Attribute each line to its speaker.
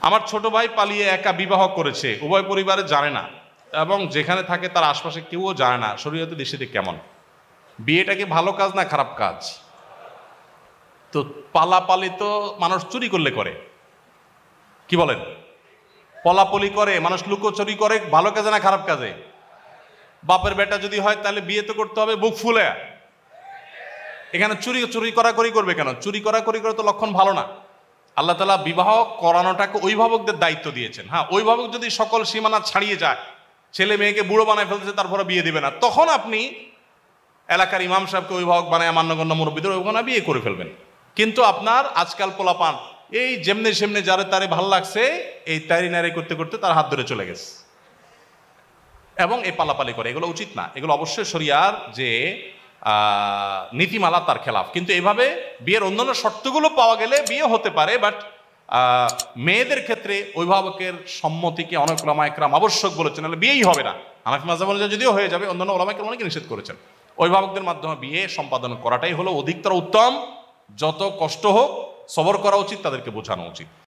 Speaker 1: আমার ছোট ভাই পালিয়ে একা বিবাহ করেছে, উভয় পরিবারে জানে না এবং যেখানে থাকে তার আশপাশে কেউও জানে না, শরীয়তের দৃষ্টিতে কেমন? বিয়েটা কি ভালো কাজ না খারাপ কাজ? তো পালাপালি তো মানুষ চুরি করলে করে, কি বলেন? পলাপলি করে মানুষ, লুকোচুরি করে, ভালো কাজে না খারাপ কাজে? বাপের বেটা যদি হয় তাহলে বিয়ে তো করতে হবে বুক ফুলে। এখানে চুরি করাকরি করবে কেন? চুরি করাকরি করে তো লক্ষণ ভালো না। আল্লাহ তাআলা বিবাহ করানোটাকে অভিভাবকদের দায়িত্ব দিয়েছেন। হ্যাঁ, অভিভাবক যদি সকল সীমানা ছাড়িয়ে যায়, ছেলে মেয়েকে বুড়ো বানায় ফেলতেছে, তারপরে বিয়ে দিবে না, তখন আপনি এলাকার ইমাম সাহেবকে অভিভাবক বানায়, মান্যগণ্য মুরব্বীদের অভিভাবক বিয়ে করে ফেলবেন। কিন্তু আপনার আজকাল পোলাপান এই যেমনে সেমনে যারে তারে ভাল লাগছে এই তারি নারি করতে করতে তার হাত ধরে চলে গেছে এবং এই পালাপালি করে, এগুলো উচিত না। এগুলো অবশ্যই শরিয়ার যে নীতিমালা তার খেলাফ। কিন্তু এভাবে বিয়ের অন্যান্য শর্তগুলো পাওয়া গেলে বিয়ে হতে পারে, বাট মেয়েদের ক্ষেত্রে অভিভাবকের সম্মতিকে অনেক ওলামা একরাম আবশ্যক বলেছেন, নাহলে বিয়েই হবে না। হানাফি মাযহাব অনুযায়ী যদিও হয়ে যাবে, অন্যান্য ওলামা একরাম অনেকে নিষেধ করেছেন। অভিভাবকদের মাধ্যমে বিয়ে সম্পাদন করাটাই হলো অধিকতর উত্তম। যত কষ্ট হোক সবর করা উচিত, তাদেরকে বোঝানো উচিত।